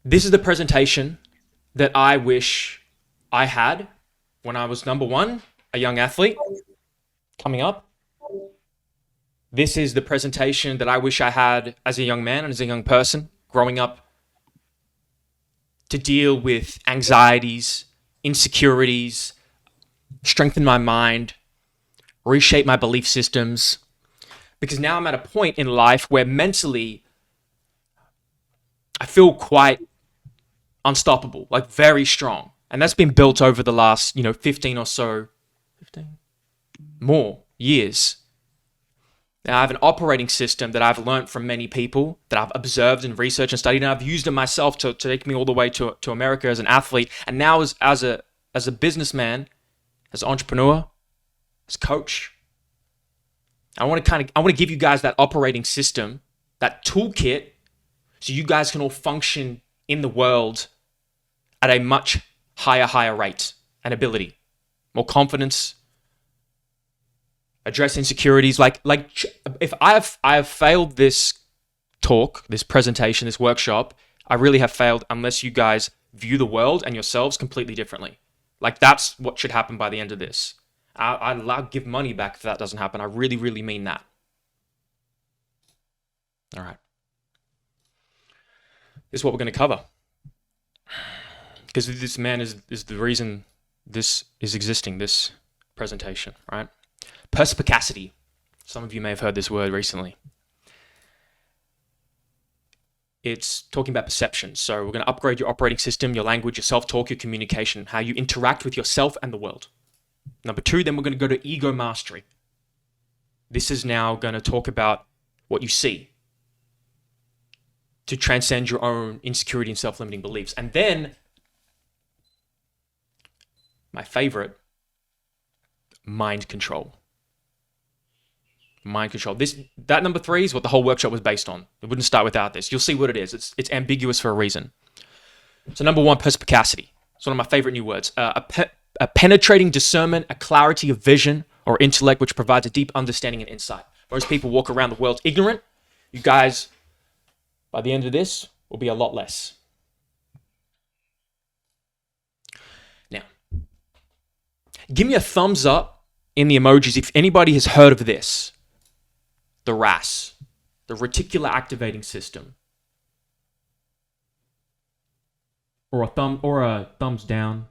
This is the presentation that I wish I had when I was number one, a young athlete coming up. This is the presentation that I wish I had as a young man and as a young person growing up to deal with anxieties, insecurities, strengthen my mind, reshape my belief systems. Because now I'm at a point in life where mentally I feel quite unstoppable, like very strong. And that's been built over the last, 15 or so, 15 more years. Now I have an operating system that I've learned from many people, that I've observed and researched and studied, and I've used it myself to take me all the way to America as an athlete. And now as a businessman, as an entrepreneur, as a coach, I want to give you guys that operating system, that toolkit, so you guys can all function in the world at a much higher rate and ability, more confidence, address insecurities. Like if I have failed this talk, this presentation, this workshop, I really have failed unless you guys view the world and yourselves completely differently. Like that's what should happen by the end of this. I'll give money back if that doesn't happen. I really, really mean that. All right. This is what we're going to cover. Because this man is the reason this is existing, this presentation, right? Perspicacity. Some of you may have heard this word recently. It's talking about perception. So we're going to upgrade your operating system, your language, your self-talk, your communication, how you interact with yourself and the world. Number 2, then we're going to go to ego mastery. This is now going to talk about what you see to transcend your own insecurity and self-limiting beliefs. And then, my favorite, mind control. Mind control. That number 3 is what the whole workshop was based on. It wouldn't start without this. You'll see what it is. It's ambiguous for a reason. So number 1, perspicacity. It's one of my favorite new words. A penetrating discernment, a clarity of vision or intellect which provides a deep understanding and insight. Most people walk around the world ignorant. You guys, by the end of this, will be a lot less. Now, give me a thumbs up in the emojis if anybody has heard of this. The RAS, the reticular activating system. Or a thumbs down.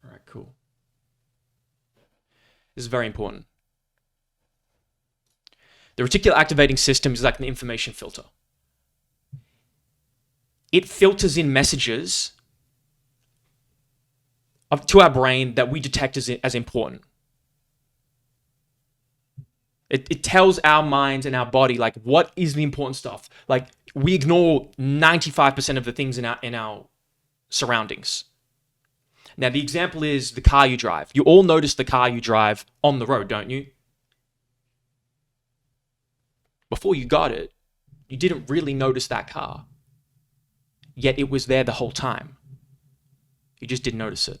All right, cool. This is very important. The reticular activating system is like an information filter. It filters in messages to our brain that we detect as important. It tells our minds and our body like what is the important stuff. Like we ignore 95% of the things in our surroundings. Now the example is the car you drive. You all notice the car you drive on the road, don't you? Before you got it, you didn't really notice that car. Yet it was there the whole time. You just didn't notice it.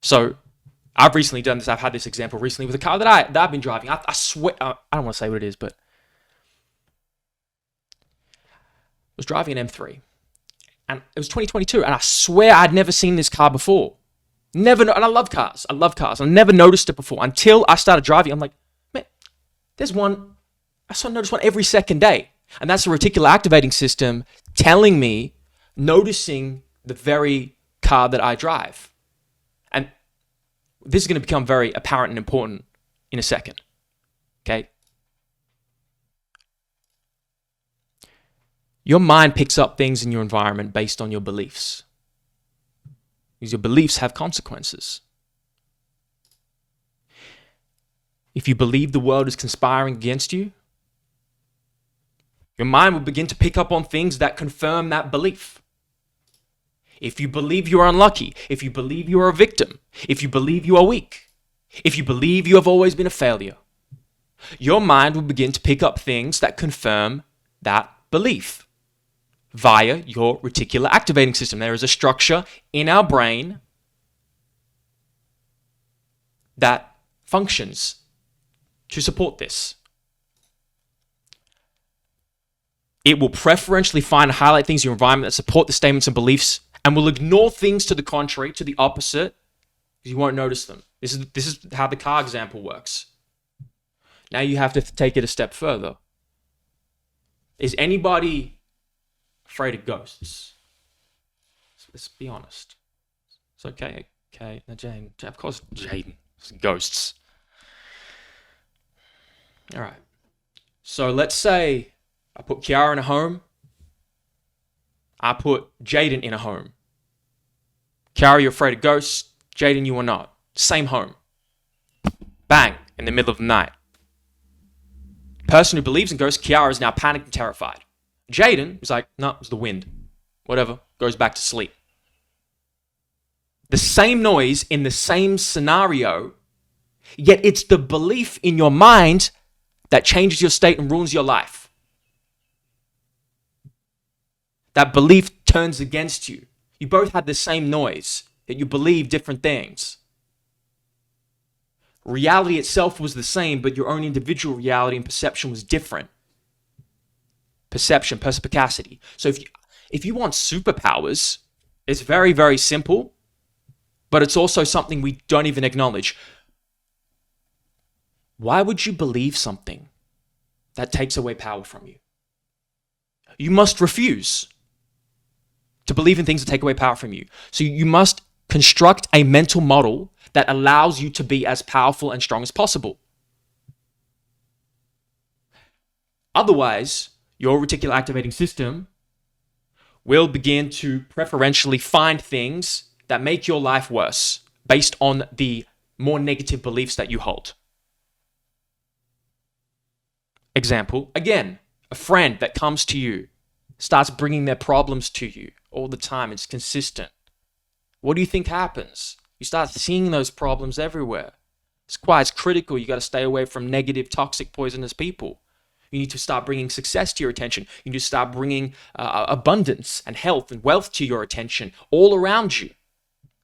So I've recently done this. I've had this example recently with a car that I've been driving. I swear, I don't want to say what it is, but I was driving an M3. And it was 2022, and I swear I'd never seen this car before. Never, and I love cars. I never noticed it before until I started driving. I'm like, man, there's one. I sort of notice one every second day. And that's the reticular activating system telling me, noticing the very car that I drive. And this is going to become very apparent and important in a second. Okay? Your mind picks up things in your environment based on your beliefs. Because your beliefs have consequences. If you believe the world is conspiring against you, your mind will begin to pick up on things that confirm that belief. If you believe you are unlucky, if you believe you are a victim, if you believe you are weak, if you believe you have always been a failure, your mind will begin to pick up things that confirm that belief via your reticular activating system. There is a structure in our brain that functions to support this. It will preferentially find and highlight things in your environment that support the statements and beliefs and will ignore things to the contrary, to the opposite, because you won't notice them. This is how the car example works. Now you have to take it a step further. Is anybody afraid of ghosts? Let's be honest. It's okay. Okay. Now, Jane, of course, Jaden. Ghosts. All right. So let's say I put Kiara in a home. I put Jaden in a home. Kiara, you're afraid of ghosts. Jaden, you are not. Same home. Bang, in the middle of the night. Person who believes in ghosts, Kiara, is now panicked and terrified. Jaden is like, no, it's the wind. Whatever, goes back to sleep. The same noise in the same scenario, yet it's the belief in your mind that changes your state and ruins your life. That belief turns against you. You both had the same noise, yet you believe different things. Reality itself was the same, but your own individual reality and perception was different. Perception, perspicacity. So if you want superpowers, it's very, very simple, but it's also something we don't even acknowledge. Why would you believe something that takes away power from you? You must refuse to believe in things that take away power from you. So you must construct a mental model that allows you to be as powerful and strong as possible. Otherwise, your reticular activating system will begin to preferentially find things that make your life worse based on the more negative beliefs that you hold. Example, again, a friend that comes to you, starts bringing their problems to you all the time. It's consistent. What do you think happens? You start seeing those problems everywhere. It's quite critical. You got to stay away from negative, toxic, poisonous people. You need to start bringing success to your attention. You need to start bringing abundance and health and wealth to your attention all around you.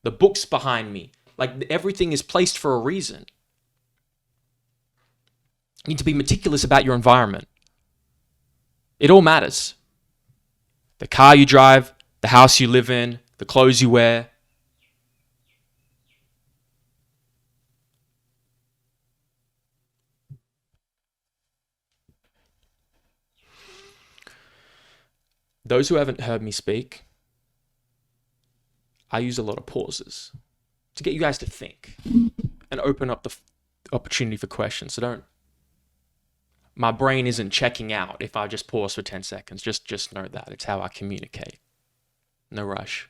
The books behind me, like everything is placed for a reason. You need to be meticulous about your environment. It all matters. The car you drive, the house you live in, the clothes you wear. Those who haven't heard me speak, I use a lot of pauses to get you guys to think and open up the opportunity for questions. So my brain isn't checking out if I just pause for 10 seconds. Just know that. It's how I communicate. No rush.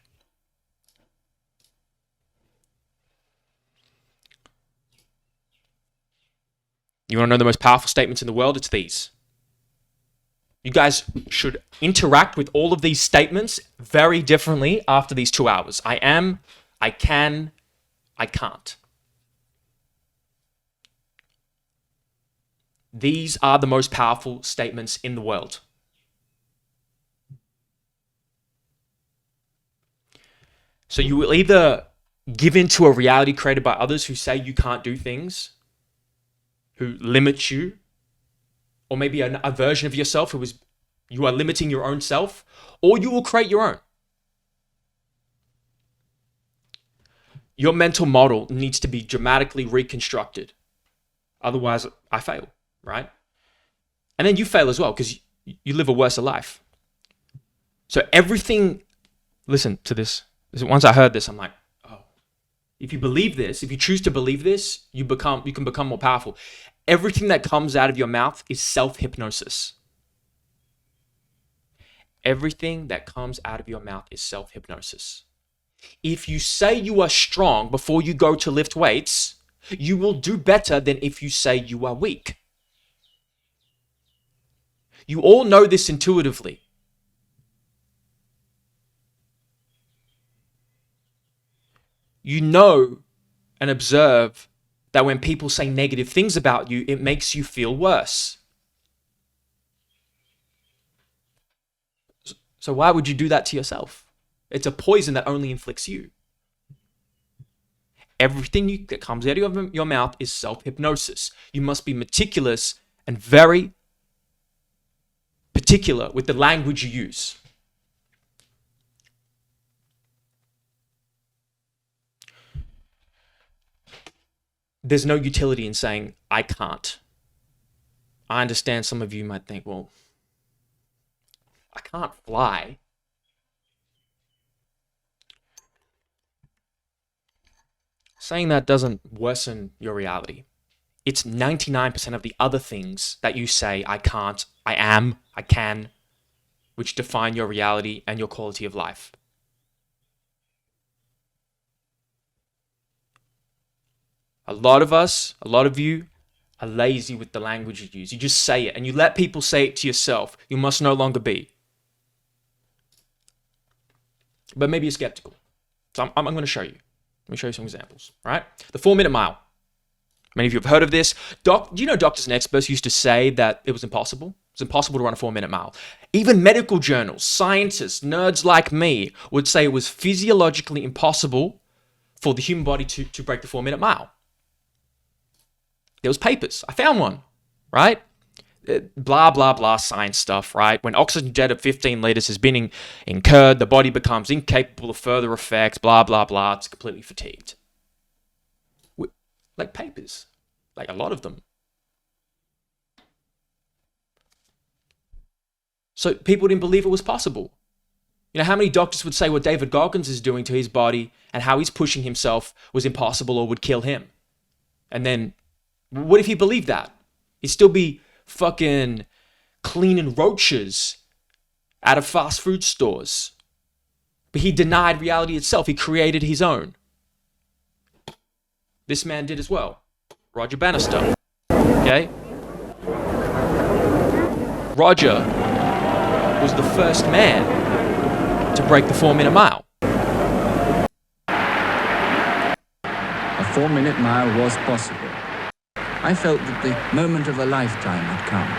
You want to know the most powerful statements in the world? It's these. You guys should interact with all of these statements very differently after these 2 hours. I am, I can, I can't. These are the most powerful statements in the world. So you will either give in to a reality created by others who say you can't do things, who limit you, or maybe a version of yourself you are limiting your own self, or you will create your own. Your mental model needs to be dramatically reconstructed. Otherwise, I fail, right? And then you fail as well because you live a worse life. So everything, listen to this. Once I heard this, I'm like, oh, if you believe this, if you choose to believe this, you can become more powerful. Everything that comes out of your mouth is self-hypnosis. Everything that comes out of your mouth is self-hypnosis. If you say you are strong before you go to lift weights, you will do better than if you say you are weak. You all know this intuitively. You know and observe that when people say negative things about you, it makes you feel worse. So why would you do that to yourself? It's a poison that only inflicts you. Everything that comes out of your mouth is self-hypnosis. You must be meticulous and very particular with the language you use. There's no utility in saying, I can't. I understand some of you might think, well, I can't fly. Saying that doesn't worsen your reality. It's 99% of the other things that you say, I can't, I am, I can, which define your reality and your quality of life. A lot of us, a lot of you are lazy with the language you use. You just say it and you let people say it to yourself. You must no longer be. But maybe you're skeptical. So I'm going to show you. Let me show you some examples, right? The 4-minute mile. Many of you have heard of this. Do you know doctors and experts used to say that it was impossible? It's impossible to run a 4-minute mile. Even medical journals, scientists, nerds like me would say it was physiologically impossible for the human body to break the 4-minute mile. There was papers. I found one, right? Blah, blah, blah, science stuff, right? When oxygen jet of 15 liters has been incurred, the body becomes incapable of further effects, blah, blah, blah. It's completely fatigued. Like papers, like a lot of them. So people didn't believe it was possible. You know, how many doctors would say what David Goggins is doing to his body and how he's pushing himself was impossible or would kill him? And then, what if he believed that? He'd still be fucking cleaning roaches out of fast food stores. But he denied reality itself. He created his own. This man did as well. Roger Bannister. Okay? Roger was the first man to break the 4-minute mile. A 4-minute mile was possible. I felt that the moment of a lifetime had come.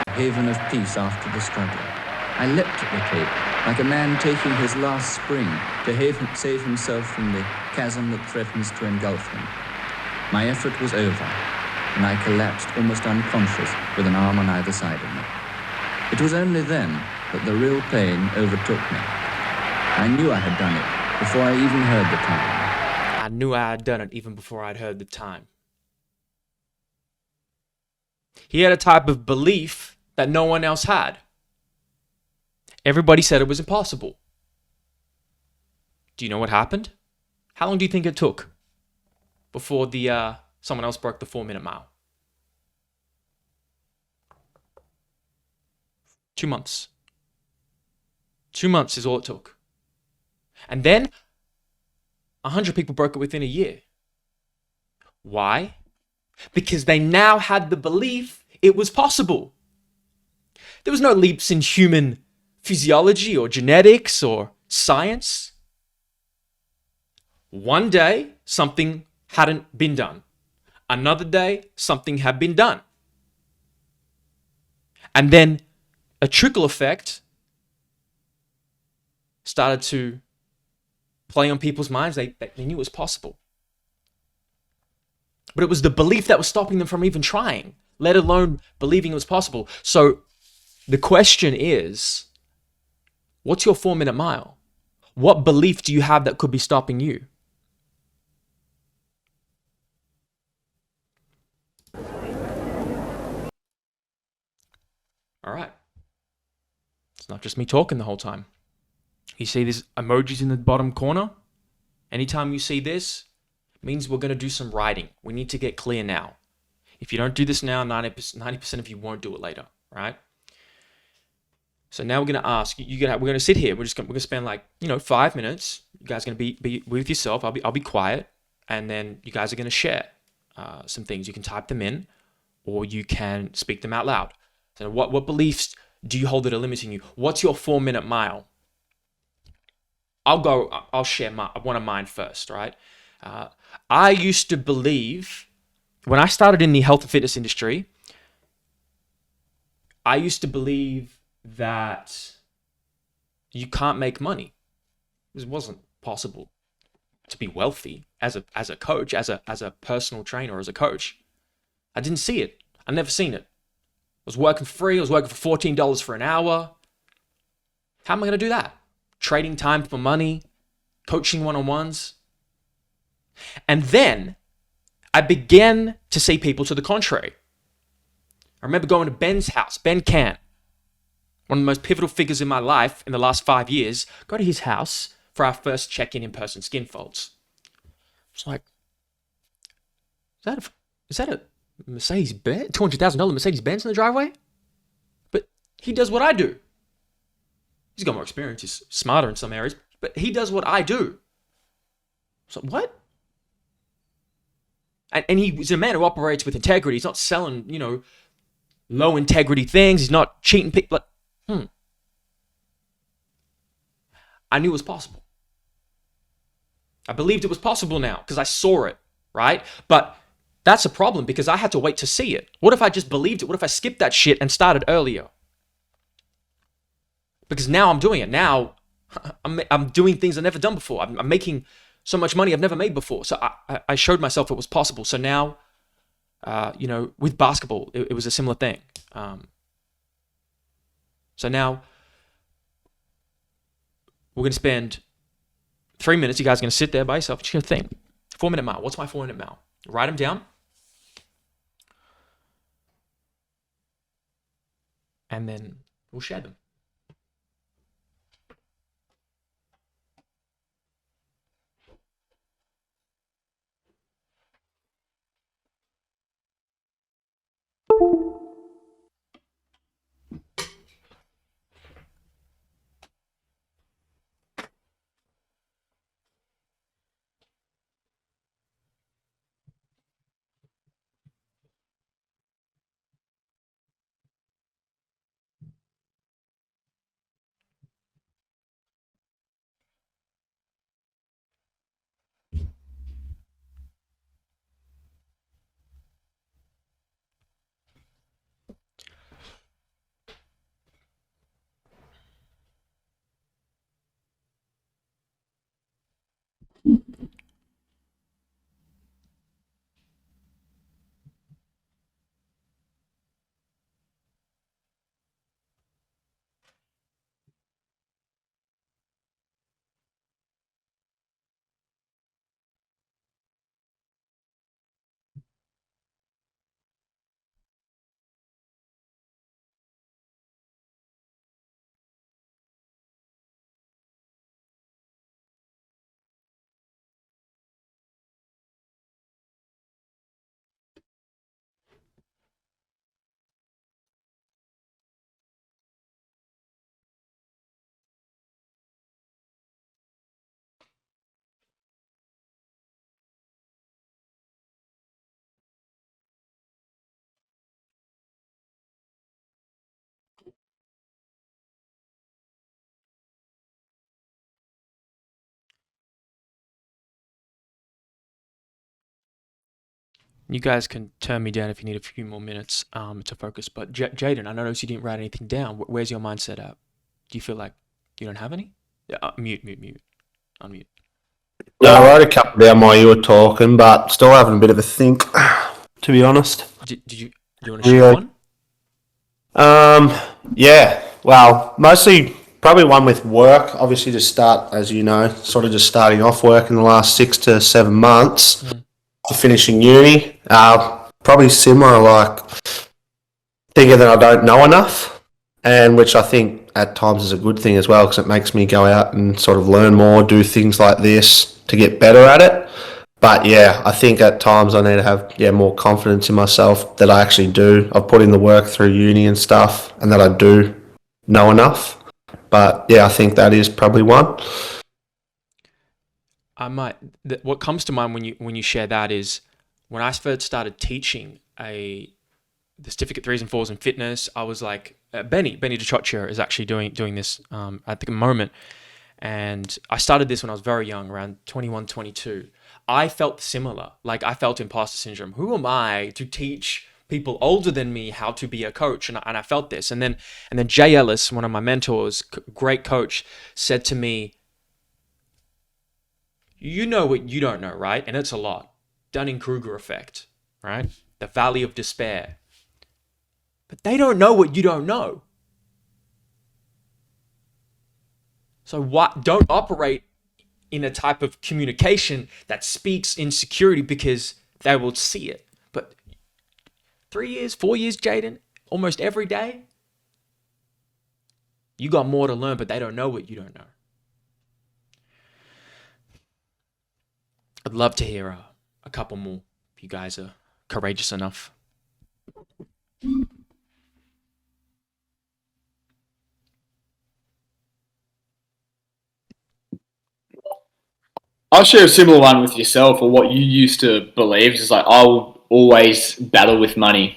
A haven of peace after the struggle. I leapt at the cape, like a man taking his last spring to save himself from the chasm that threatens to engulf him. My effort was over, and I collapsed almost unconscious with an arm on either side of me. It was only then that the real pain overtook me. I knew I had done it before I even heard the time. I knew I had done it even before I'd heard the time. He had a type of belief that no one else had. Everybody said it was impossible. Do you know what happened? How long do you think it took before someone else broke the 4-minute mile? 2 months. 2 months is all it took. And then 100 people broke it within a year. Why? Because they now had the belief it was possible. There was no leaps in human physiology or genetics or science. One day, something hadn't been done. Another day, something had been done. And then a trickle effect started to play on people's minds. They knew it was possible. But it was the belief that was stopping them from even trying, let alone believing it was possible. So the question is, what's your 4-minute mile? What belief do you have that could be stopping you? All right. It's not just me talking the whole time. You see these emojis in the bottom corner? Anytime you see this, it means we're going to do some writing. We need to get clear now. If you don't do this now, 90% of you won't do it later, right? So now we're going to ask, we're going to sit here. We're going to spend 5 minutes. You guys are going to be with yourself. I'll be quiet. And then you guys are going to share some things. You can type them in or you can speak them out loud. So what beliefs do you hold that are limiting you? What's your 4-minute mile? I'll share one of mine first, right? I used to believe, when I started in the health and fitness industry, I used to believe that you can't make money. It wasn't possible to be wealthy as a coach, as a personal trainer, as a coach. I didn't see it. I never seen it. I was working free. I was working for $14 for an hour. How am I going to do that? Trading time for money, coaching one-on-ones. And then I began to see people to the contrary. I remember going to Ben's house, Ben Cant, one of the most pivotal figures in my life in the last 5 years. Go to his house for our first check-in-person skin folds. It's like, is that a Mercedes-Benz? $200,000 Mercedes-Benz in the driveway? But he does what I do. He's got more experience. He's smarter in some areas, but he does what I do. So what? And he's a man who operates with integrity. He's not selling, low integrity things. He's not cheating people. I knew it was possible. I believed it was possible now because I saw it, right? But that's a problem because I had to wait to see it. What if I just believed it? What if I skipped that shit and started earlier? Because now I'm doing it. Now I'm doing things I've never done before. I'm making so much money I've never made before. So I showed myself it was possible. So now, with basketball, it was a similar thing. So now we're going to spend 3 minutes. You guys are going to sit there by yourself. Just going to think. 4-minute mile. What's my 4-minute mile? Write them down. And then we'll share them. You guys can turn me down if you need a few more minutes to focus. But Jaden, I noticed you didn't write anything down. Where's your mindset at? Do you feel like you don't have any? Yeah, mute. Unmute. No, I wrote a couple down while you were talking, but still having a bit of a think, to be honest. Do you want to share one? Yeah. Well, mostly probably one with work. Obviously, to start, as you know, sort of just starting off work in the last 6 to 7 months. Finishing uni. Probably similar, like thinking that I don't know enough, and which I think at times is a good thing as well because it makes me go out and sort of learn more, do things like this to get better at it. But yeah, I think at times I need to have more confidence in myself that I actually do. I've put in the work through uni and stuff, and that I do know enough. But yeah, I think that is probably one. What comes to mind when you share that is when I first started teaching the certificate 3s and 4s in fitness. I was like, Benny DiCioccio is actually doing this at the moment, and I started this when I was very young, around 21, 22. I felt similar, like I felt imposter syndrome. Who am I to teach people older than me how to be a coach? And I felt this, and then Jay Ellis, one of my mentors, great coach, said to me, You know what you don't know, right? And it's a lot. Dunning-Kruger effect, right? The valley of despair. But they don't know what you don't know. So don't operate in a type of communication that speaks insecurity, because they will see it. But 3 years, 4 years, Jaden, almost every day, you got more to learn, but they don't know what you don't know. I'd love to hear a couple more if you guys are courageous enough. I'll share a similar one with yourself, or what you used to believe. It's like, I'll always battle with money.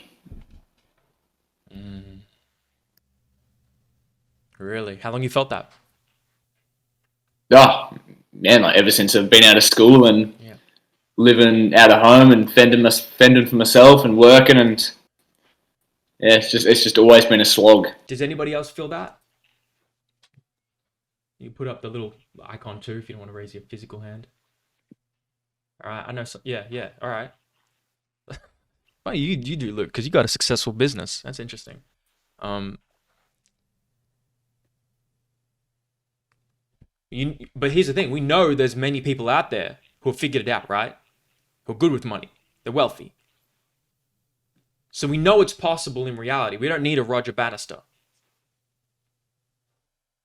Really? How long you felt that? Oh, man, like ever since I've been out of school and living out of home and fending for myself and working, and yeah, it's just always been a slog. Does anybody else feel that? You put up the little icon too if you don't want to raise your physical hand. All right, I know. Yeah. All right. Well, you do, Luke, because you got a successful business. That's interesting. But here's the thing: we know there's many people out there who have figured it out, right? Who are good with money. They're wealthy. So we know it's possible in reality. We don't need a Roger Bannister.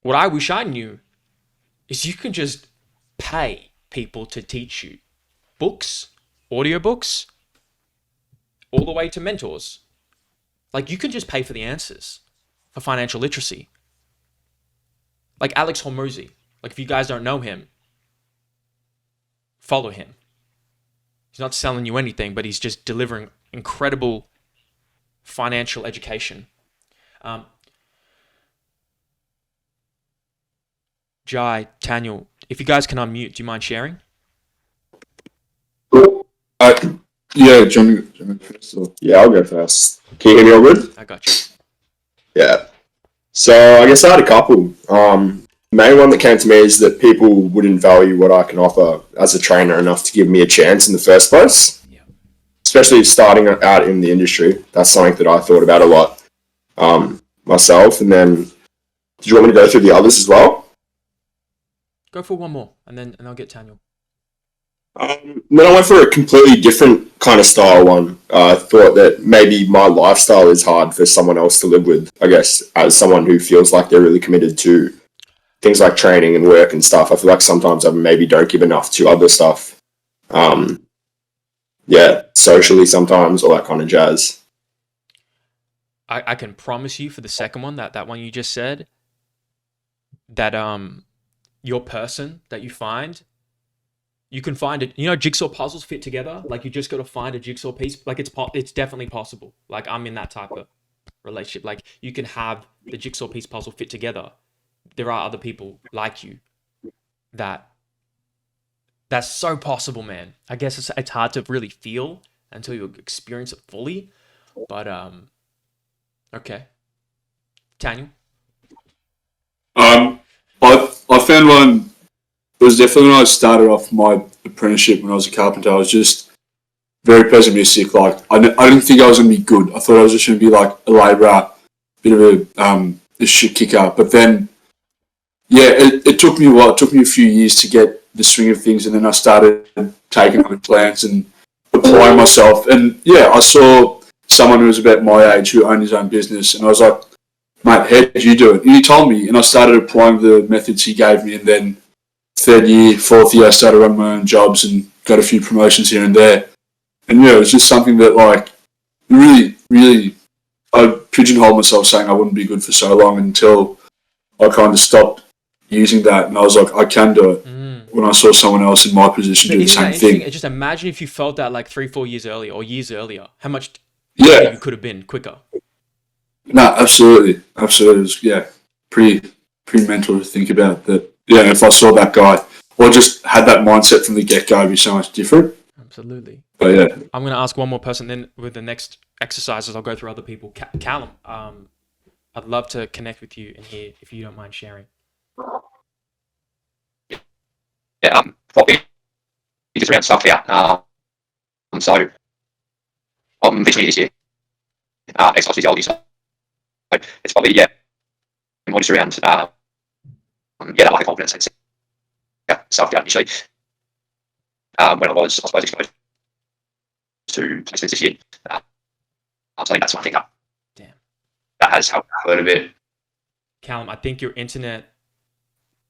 What I wish I knew is you can just pay people to teach you. Books, audiobooks, all the way to mentors. Like, you can just pay for the answers for financial literacy. Like Alex Hormozi. Like, if you guys don't know him, follow him. He's not selling you anything, but he's just delivering incredible financial education. Jai, Taniel, if you guys can unmute, do you mind sharing? Yeah, John. Yeah, I'll go first. Can you hear me all good? I got you. Yeah. So I guess I had a couple. The main one that came to me is that people wouldn't value what I can offer as a trainer enough to give me a chance in the first place. Yeah. Especially starting out in the industry. That's something that I thought about a lot myself. And then, did you want me to go through the others as well? Go for one more, and I'll get Taniel. Then I went for a completely different kind of style one. I thought that maybe my lifestyle is hard for someone else to live with, I guess, as someone who feels like they're really committed to things like training and work and stuff. I feel like sometimes I maybe don't give enough to other stuff. Socially sometimes, all that kind of jazz. I can promise you for the second one, that one you just said, that your person that you find, you can find it. You know, jigsaw puzzles fit together. Like, you just got to find a jigsaw piece. Like, it's definitely possible. Like, I'm in that type of relationship. Like, you can have the jigsaw piece puzzle fit together. There are other people like you that's so possible, man. I guess it's hard to really feel until you experience it fully. But okay, Tanya. I found one. It was definitely when I started off my apprenticeship when I was a carpenter. I was just very pessimistic. Like, I didn't think I was going to be good. I thought I was just going to be like a labourer, bit of a shit kicker. But then, it took me a while. It took me a few years to get the swing of things, and then I started taking on plans and applying myself. And I saw someone who was about my age who owned his own business, and I was like, mate, how did you do it? And he told me, and I started applying the methods he gave me, and then third year, fourth year, I started running my own jobs and got a few promotions here and there. And it was just something that, like, really, really, I pigeonholed myself saying I wouldn't be good for so long until I kind of stopped using that, and I was like, I can do it. When I saw someone else in my position do the same thing. Just imagine if you felt that like 3-4 years earlier or years earlier, how much you could have been quicker. No, absolutely. It was, pretty mental to think about that. Yeah, if I saw that guy or just had that mindset from the get-go, it'd be so much different. Absolutely. But I'm going to ask one more person, then with the next exercises, I'll go through other people. Callum, I'd love to connect with you and hear if you don't mind sharing. Probably just around self-doubt. So I'm visually this year, exercise physiology. So it's probably, more just around, that lack of confidence and self-doubt initially. When I was, exposed to placements this year. So I think that's one thing Damn. that has helped a little bit. Callum, I think your internet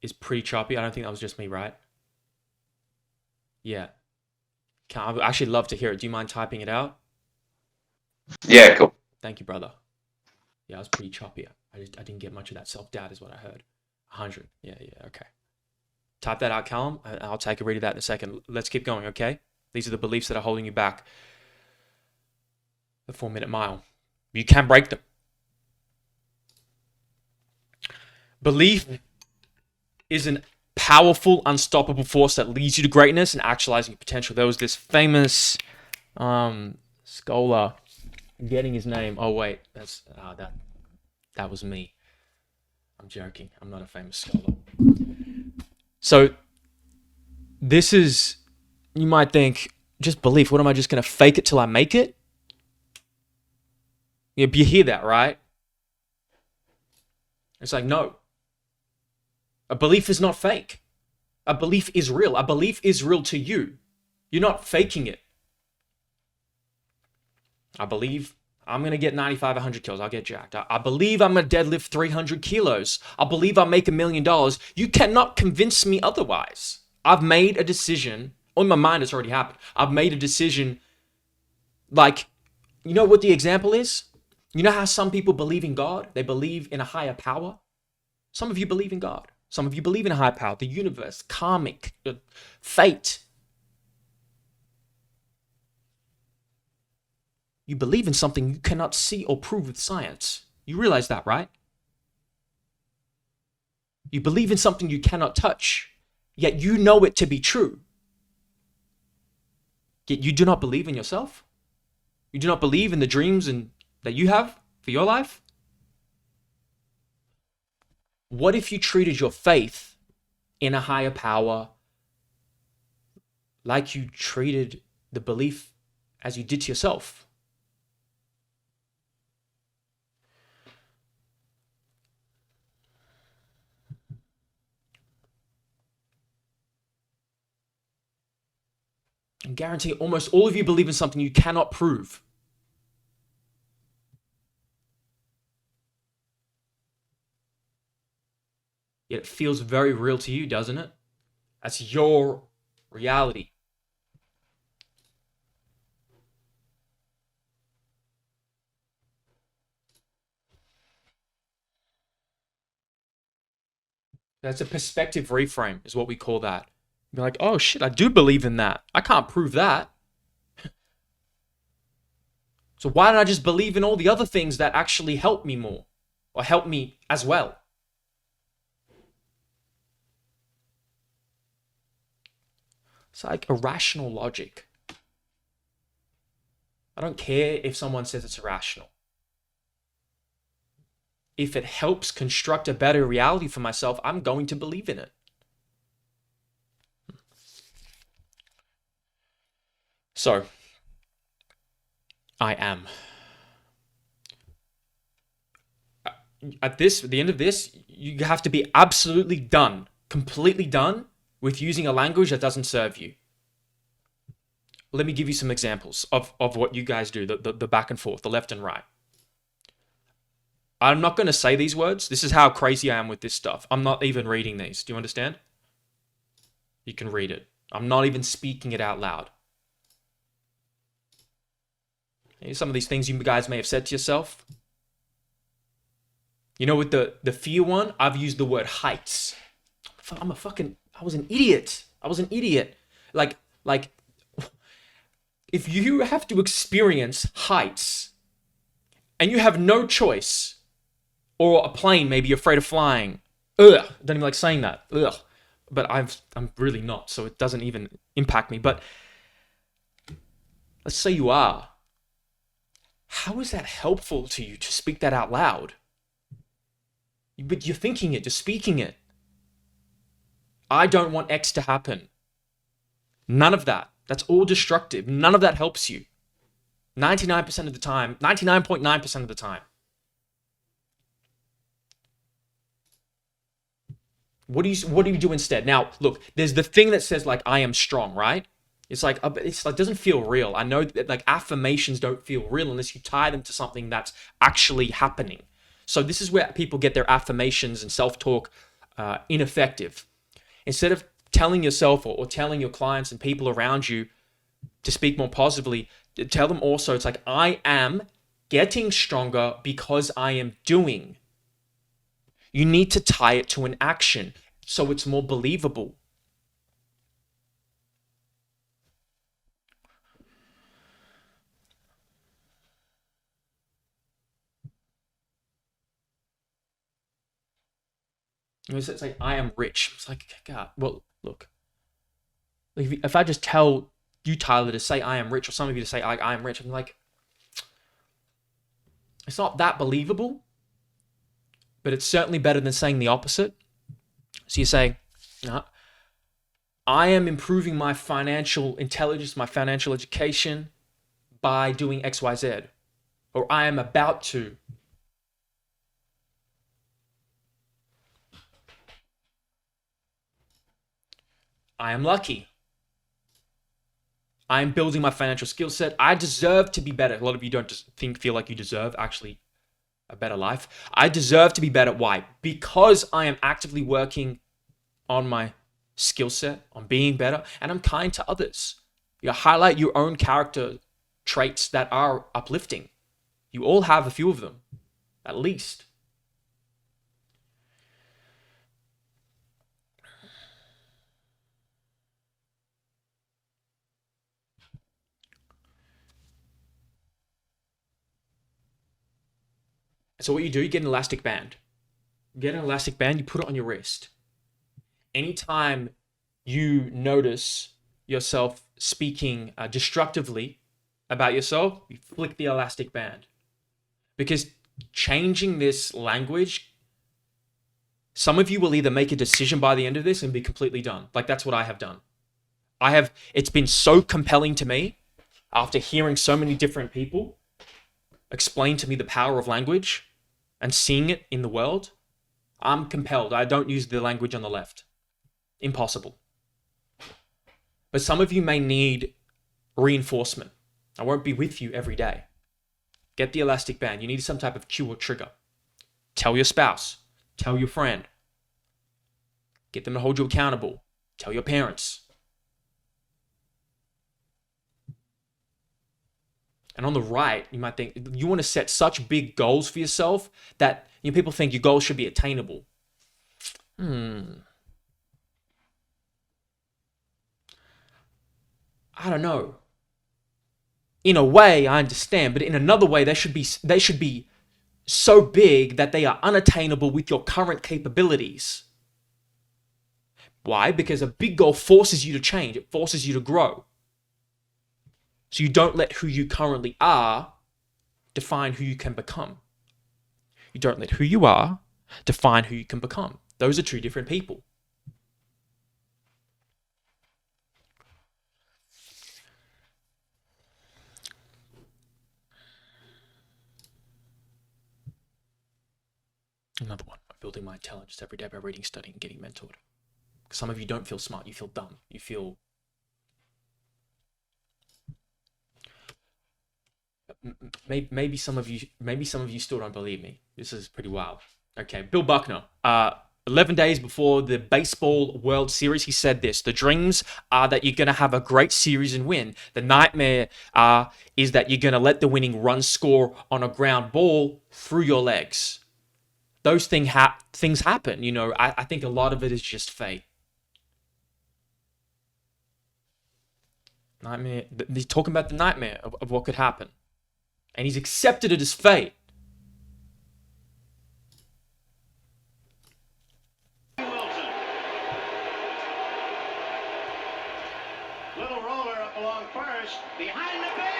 is pretty choppy. I don't think that was just me, right? Yeah. Callum, I would actually love to hear it. Do you mind typing it out? Yeah, cool. Thank you, brother. Yeah, I was pretty choppy. I didn't get much of that self-doubt is what I heard. 100. Yeah, okay. Type that out, Callum. I'll take a read of that in a second. Let's keep going, okay? These are the beliefs that are holding you back. The 4-minute mile. You can break them. Belief is an powerful, unstoppable force that leads you to greatness and actualizing your potential. There was this famous scholar, I'm getting his name. Oh wait, that was me. I'm joking. I'm not a famous scholar. So this is, you might think, just belief. What am I just going to fake it till I make it? You hear that, right? It's like, no. A belief is not fake. A belief is real. A belief is real to you. You're not faking it. I believe I'm going to get 95, 100 kills. I'll get jacked. I believe I'm going to deadlift 300 kilos. I believe I'll make $1 million. You cannot convince me otherwise. I've made a decision. On my mind, it's already happened. I've made a decision. Like, you know what the example is? You know how some people believe in God? They believe in a higher power. Some of you believe in God. Some of you believe in a higher power, the universe, karmic, fate. You believe in something you cannot see or prove with science. You realize that, right? You believe in something you cannot touch, yet you know it to be true. Yet you do not believe in yourself. You do not believe in the dreams that you have for your life. What if you treated your faith in a higher power like you treated the belief as you did to yourself? I guarantee almost all of you believe in something you cannot prove. Yet it feels very real to you, doesn't it? That's your reality. That's a perspective reframe, is what we call that. You're like, oh shit, I do believe in that. I can't prove that. So why don't I just believe in all the other things that actually help me more? Or help me as well? It's like irrational logic. I don't care if someone says it's irrational. If it helps construct a better reality for myself, I'm going to believe in it. So, I am. At the end of this, you have to be absolutely done, completely done with using a language that doesn't serve you. Let me give you some examples of what you guys do, the back and forth, the left and right. I'm not going to say these words. This is how crazy I am with this stuff. I'm not even reading these. Do you understand? You can read it. I'm not even speaking it out loud. Some of these things you guys may have said to yourself. You know, with the fear one, I've used the word heights. I was an idiot. Like, if you have to experience heights and you have no choice, or a plane, maybe you're afraid of flying. Ugh, I don't even like saying that. Ugh. But I'm really not, so it doesn't even impact me. But let's say you are. How is that helpful to you to speak that out loud? But you're thinking it, you're speaking it. I don't want X to happen. None of that. That's all destructive. None of that helps you. 99% of the time, 99.9% of the time. What do you do instead? Now, look, there's the thing that says like I am strong, right? It's like doesn't feel real. I know that like affirmations don't feel real unless you tie them to something that's actually happening. So this is where people get their affirmations and self-talk ineffective. Instead of telling yourself or telling your clients and people around you to speak more positively, tell them also it's like I am getting stronger because I am doing. You need to tie it to an action so it's more believable. It's like, I am rich. It's like, God, well, look. If I just tell you, Tyler, to say I am rich, or some of you to say I am rich, I'm like, it's not that believable, but it's certainly better than saying the opposite. So you say, I am improving my financial intelligence, my financial education by doing XYZ, or I am about to. I am lucky. I am building my financial skill set. I deserve to be better. A lot of you don't just feel like you deserve actually a better life. I deserve to be better. Why? Because I am actively working on my skill set, on being better, and I'm kind to others. You highlight your own character traits that are uplifting. You all have a few of them, at least. So what you do, you get an elastic band. Get an elastic band, you put it on your wrist. Anytime you notice yourself speaking destructively about yourself, you flick the elastic band. Because changing this language, some of you will either make a decision by the end of this and be completely done. Like that's what I have done. It's been so compelling to me after hearing so many different people explain to me the power of language and seeing it in the world. I'm compelled. I don't use the language on the left. Impossible. But some of you may need reinforcement. I won't be with you every day. Get the elastic band. You need some type of cue or trigger. Tell your spouse. Tell your friend. Get them to hold you accountable. Tell your parents. And on the right, you might think you want to set such big goals for yourself that people think your goals should be attainable. I don't know. In a way, I understand, but in another way, they should be so big that they are unattainable with your current capabilities. Why? Because a big goal forces you to change. It forces you to grow. So you don't let who you currently are define who you can become. You don't let who you are define who you can become. Those are two different people. Another one, building my intelligence every day by reading, studying, getting mentored. Some of you don't feel smart, you feel dumb. You feel maybe some of you still don't believe me. This is pretty wild. Okay, Bill Buckner. 11 days before the baseball World Series, he said this: the dreams are that you're going to have a great series and win. The nightmare is that you're going to let the winning run score on a ground ball through your legs. Those things happen. I think a lot of it is just fate. Nightmare. He's talking about the nightmare of what could happen. And he's accepted it as fate. Little roller up along first. Behind the bag.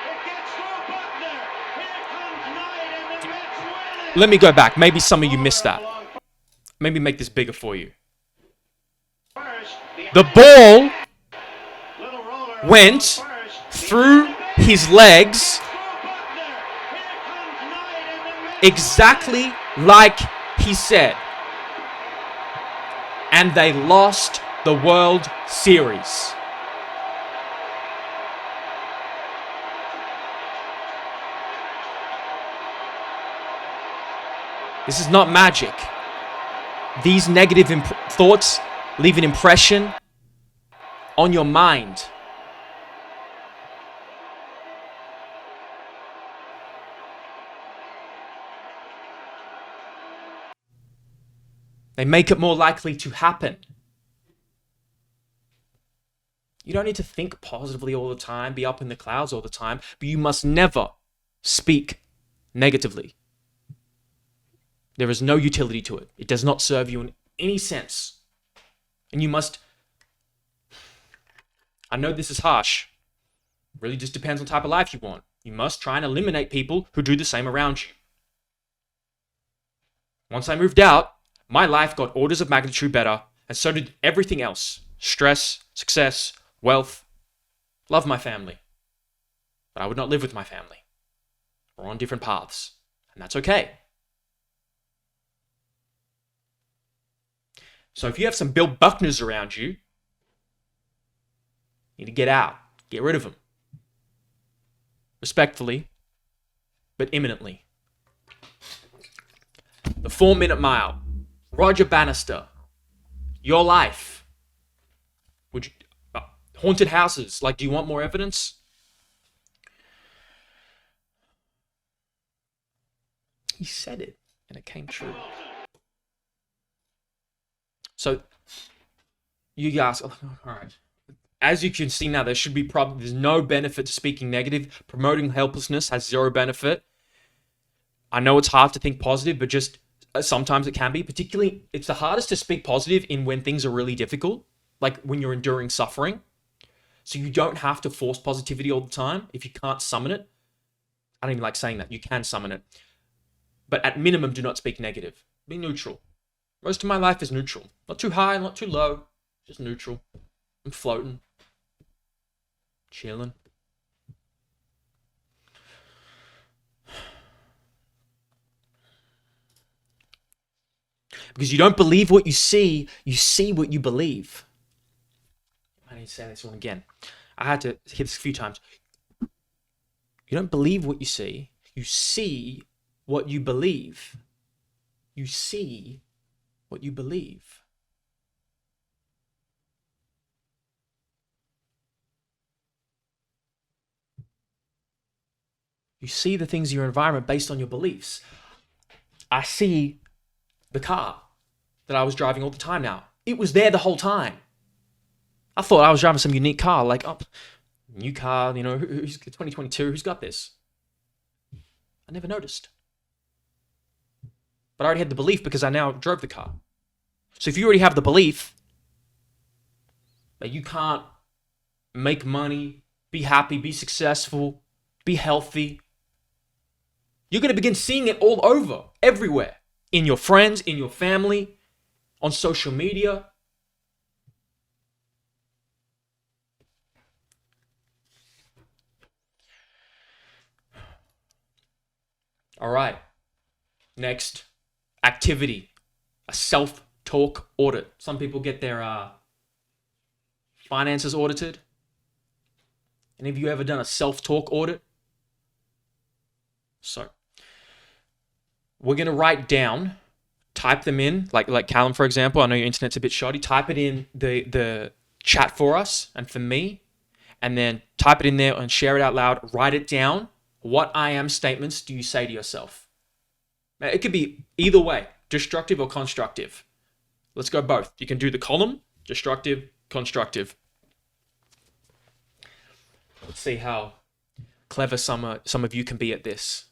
It gets through Buckner. Here comes Knight and the Mets win it. Let me go back. Maybe some of you missed that. Maybe make this bigger for you. The ball went through his legs exactly like he said. And they lost the World Series. This is not magic. These negative thoughts leave an impression on your mind. They make it more likely to happen. You don't need to think positively all the time, be up in the clouds all the time, but you must never speak negatively. There is no utility to it. It does not serve you in any sense. And you must, I know this is harsh, it really just depends on the type of life you want. You must try and eliminate people who do the same around you. Once I moved out, my life got orders of magnitude better, and so did everything else. Stress, success, wealth. Love my family. But I would not live with my family. We're on different paths, and that's okay. So if you have some Bill Buckners around you, you need to get out. Get rid of them. Respectfully, but imminently. The 4-minute mile. Roger Bannister. Your life. Would you, haunted houses. Like, do you want more evidence? He said it, and it came true. So, you guys, all right. As you can see now, there should be there's no benefit to speaking negative. Promoting helplessness has zero benefit. I know it's hard to think positive, but just sometimes it can be. Particularly, it's the hardest to speak positive in when things are really difficult, like when you're enduring suffering. So you don't have to force positivity all the time if you can't summon it. I don't even like saying that. You can summon it. But at minimum, do not speak negative. Be neutral. Most of my life is neutral. Not too high, not too low. Just neutral. I'm floating. Chilling. Because you don't believe what you see what you believe. I need to say this one again. I had to hit this a few times. You don't believe what you see what you believe. You see what you believe. You see the things in your environment based on your beliefs. I see the car that I was driving all the time now. It was there the whole time. I thought I was driving some unique car, like, oh, new car, you know, who's 2022, who's got this? I never noticed. But I already had the belief because I now drove the car. So if you already have the belief that you can't make money, be happy, be successful, be healthy, you're going to begin seeing it all over, everywhere. In your friends, in your family, on social media. All right. Next, activity. A self-talk audit. Some people get their finances audited. Any of you ever done a self-talk audit? So, we're going to write down, type them in, like Callum, for example. I know your internet's a bit shoddy. Type it in the chat for us and for me, and then type it in there and share it out loud. Write it down. What I am statements do you say to yourself? It could be either way, destructive or constructive. Let's go both. You can do the column, destructive, constructive. Let's see how clever some of you can be at this.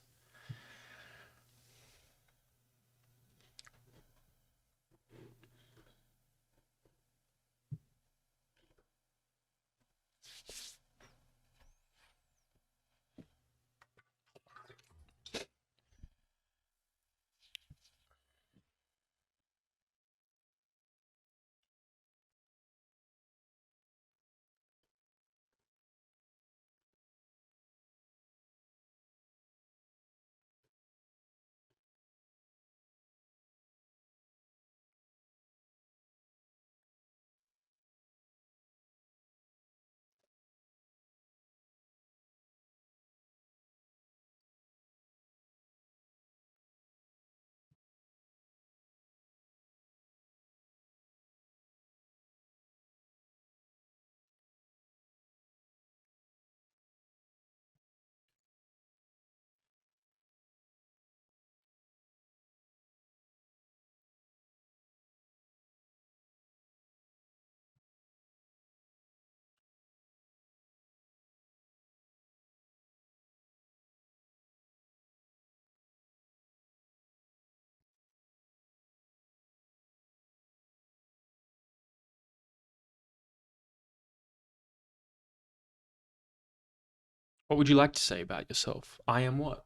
What would you like to say about yourself? I am what?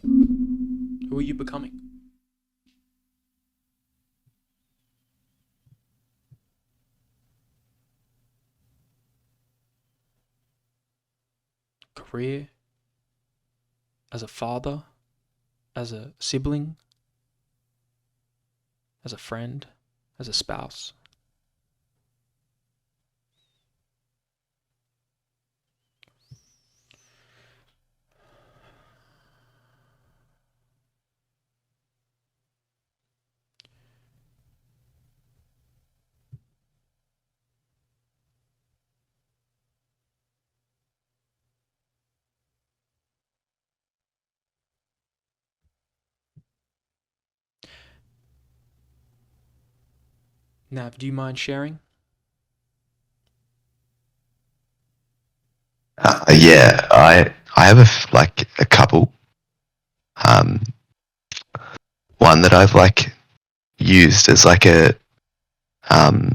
Who are you becoming? Career, as a father, as a sibling, as a friend, as a spouse. Nav, do you mind sharing? Yeah, I have a couple. Um, one that I've used as um,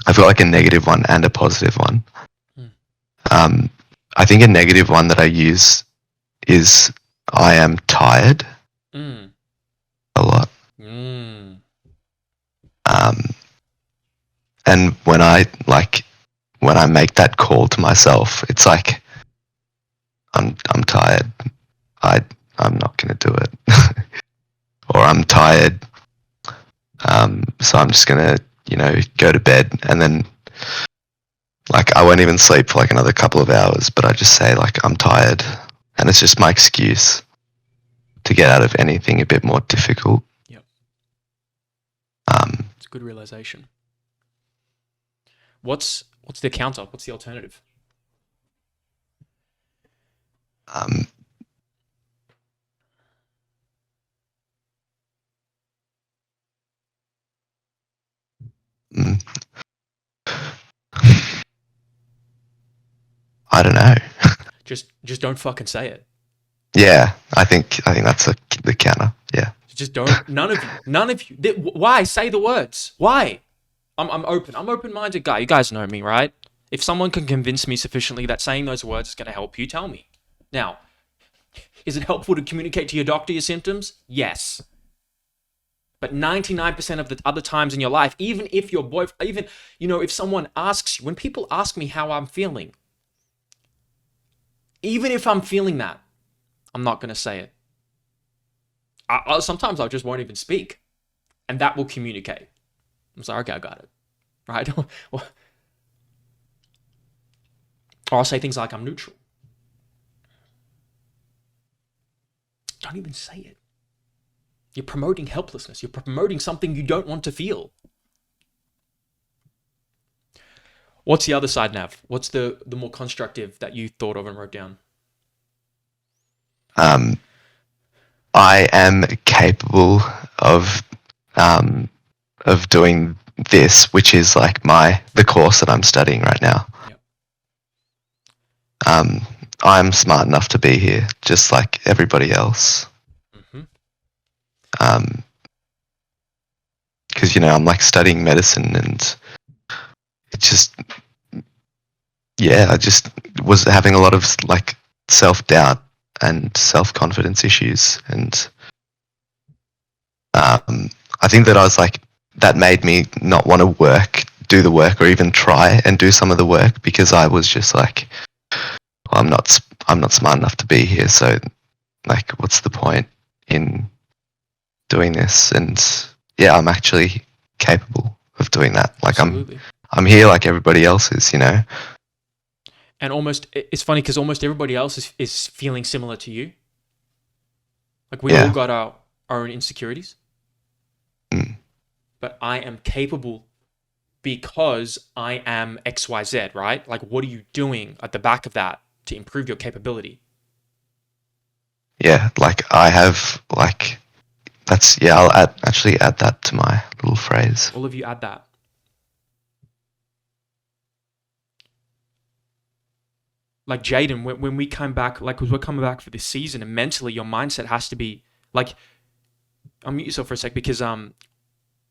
I've got a negative one and a positive one. Hmm. I think a negative one that I use is I am tired Mm. a lot. Mm. And when I make that call to myself, it's like I'm tired. I'm not gonna do it. Or I'm tired. So I'm just gonna, go to bed, and then I won't even sleep for another couple of hours, but I just say I'm tired, and it's just my excuse to get out of anything a bit more difficult. Yep. Um, It's a good realization. What's the counter? What's the alternative? um, mm, I don't know. Just don't fucking say it. Yeah, I think that's the counter. Yeah. Just don't. None of you. Why say the words? Why? I'm open. I'm open-minded guy. You guys know me, right? If someone can convince me sufficiently that saying those words is going to help you, tell me. Now, is it helpful to communicate to your doctor your symptoms? Yes. But 99% of the other times in your life, even if your boyfriend, if someone asks you, when people ask me how I'm feeling, even if I'm feeling that, I'm not going to say it. Sometimes I just won't even speak, and that will communicate. I'm sorry, okay, I got it. Right? Or I'll say things like I'm neutral. Don't even say it. You're promoting helplessness. You're promoting something you don't want to feel. What's the other side, Nav? What's the more constructive that you thought of and wrote down? I am capable of doing this, which is the course that I'm studying right now. Yep. I'm smart enough to be here, just like everybody else. Mm-hmm. Because I'm studying medicine, and it just, yeah, I just was having a lot of self-doubt and self-confidence issues, and I think that I was that made me not want to do the work, or even try and do some of the work, because I was just well, I'm not smart enough to be here, so what's the point in doing this? And yeah, I'm actually capable of doing that. Absolutely. I'm here like everybody else is, And it's funny because almost everybody else is feeling similar to you. We all got our own insecurities. Mm. But I am capable because I am XYZ, right? What are you doing at the back of that to improve your capability? Yeah, I have I'll actually add that to my little phrase. All of you add that. Jaden, when we come back, because we're coming back for this season, and mentally your mindset has to be unmute yourself for a sec, because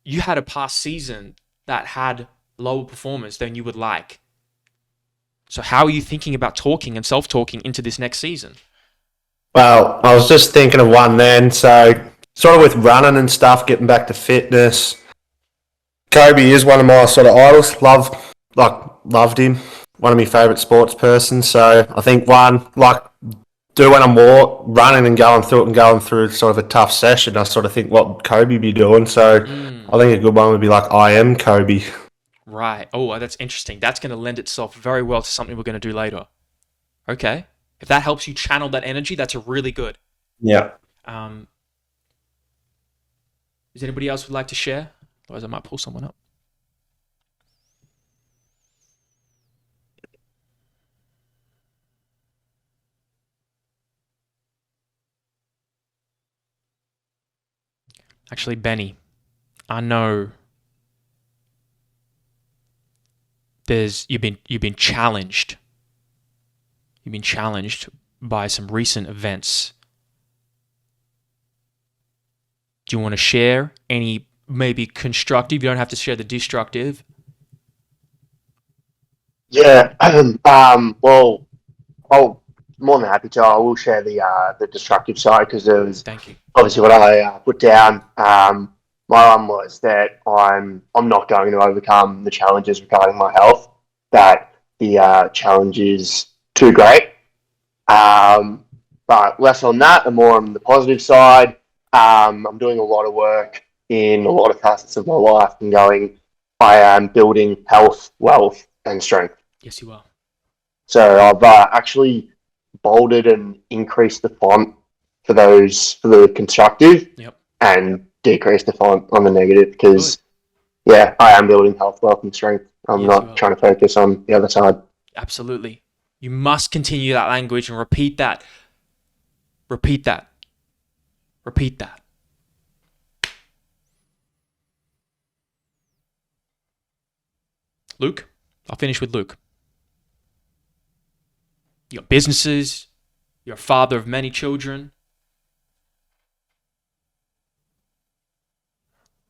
you had a past season that had lower performance than you would like. So how are you thinking about talking and self-talking into this next season? Well, I was just thinking of one then. So, sort of with running and stuff, getting back to fitness. Kobe is one of my sort of idols. Loved him. One of my favourite sports persons. So, I think do when I'm running and going through sort of a tough session. I sort of think what Kobe be doing. So, I think a good one would be like, I am Kobe. Right. Oh, that's interesting. That's going to lend itself very well to something we're going to do later. Okay. If that helps you channel that energy, that's a really good. Yeah. Is anybody else would like to share? Otherwise, I might pull someone up. Actually, Benny, I know you've been challenged. You've been challenged by some recent events. Do you want to share any maybe constructive? You don't have to share the destructive. Yeah. Well, I'll more than happy to. I will share the destructive side because it was Thank you. obviously what I put down. My one was that I'm not going to overcome the challenges regarding my health. That the challenge is too great. But less on that and more on the positive side. I'm doing a lot of work in a lot of facets of my life and going. I am building health, wealth, and strength. Yes, you are. So I've actually bolded and increased the font for the constructive. Yep. And decreased the font on the negative because, yeah, I am building health, wealth, and strength. I'm not trying to focus on the other side. Absolutely. You must continue that language and repeat that. Repeat that. Repeat that. Luke, I'll finish with Luke. You got businesses. You're a father of many children.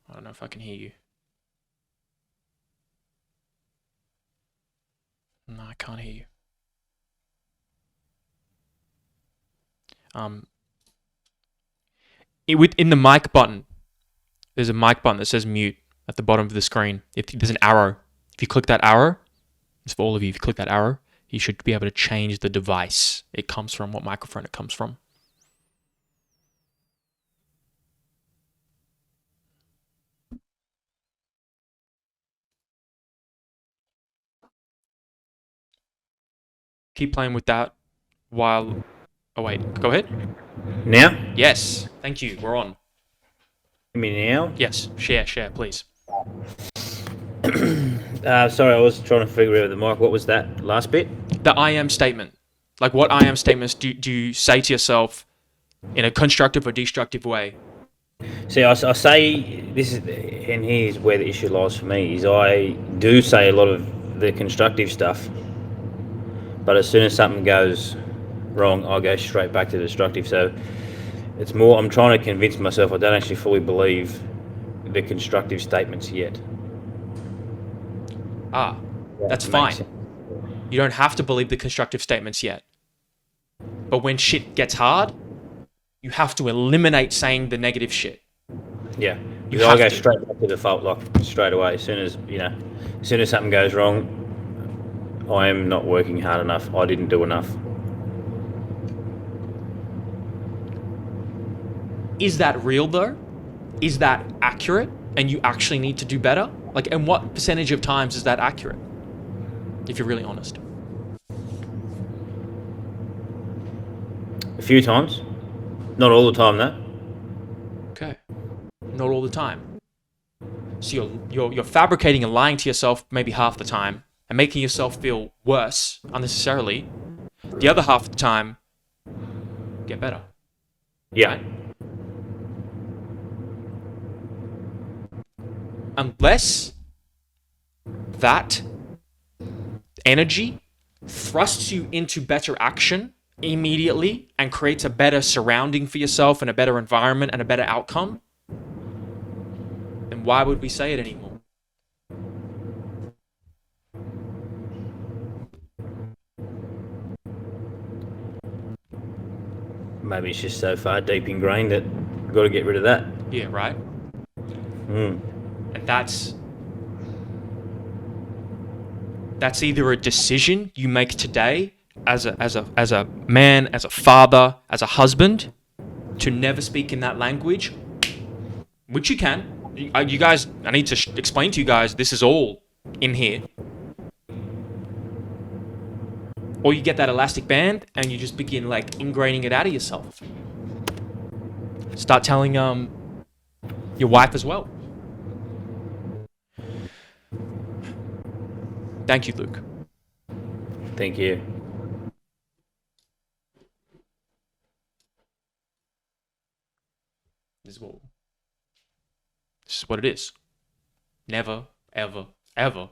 I don't know if I can hear you. No, I can't hear you. In the mic button, there's a mic button that says mute at the bottom of the screen. If there's an arrow, if you click that arrow, it's for all of you. If you click that arrow, you should be able to change the device it comes from, what microphone it comes from. Keep playing with that while... Oh, wait. Go ahead. Now? Yes. Thank you. We're on. You mean now? Yes. Share, please. Sorry, I was trying to figure out the mic. What was that last bit? The I am statement. Like, what I am statements do you say to yourself in a constructive or destructive way? See, I say this is, and here's where the issue lies for me, is I do say a lot of the constructive stuff, but as soon as something goes wrong, I go straight back to destructive. So it's more, I'm trying to convince myself I don't actually fully believe the constructive statements yet. That's fine. You don't have to believe the constructive statements yet. But when shit gets hard, you have to eliminate saying the negative shit. Yeah. You I have go to. straight back to default, like straight away. As soon as something goes wrong, I am not working hard enough. I didn't do enough. Is that real though? Is that accurate? And you actually need to do better? Like, and what percentage of times is that accurate? If you're really honest. A few times. Not all the time, though. Okay. Not all the time. So you're fabricating and lying to yourself maybe half the time and making yourself feel worse unnecessarily. The other half of the time, get better. Yeah. Right? Unless that energy thrusts you into better action immediately and creates a better surrounding for yourself and a better environment and a better outcome, then why would we say it anymore? maybe it's just so far deep ingrained that you've got to get rid of that. Yeah, right. Mm. And that's either a decision you make today as a man, as a father, as a husband, to never speak in that language, which you can. You guys, I need to explain to you guys, this is all in here. Or you get that elastic band and you just begin like ingraining it out of yourself. Start telling your wife as well. Thank you, Luke. Thank you. This is what it is. Never, ever, ever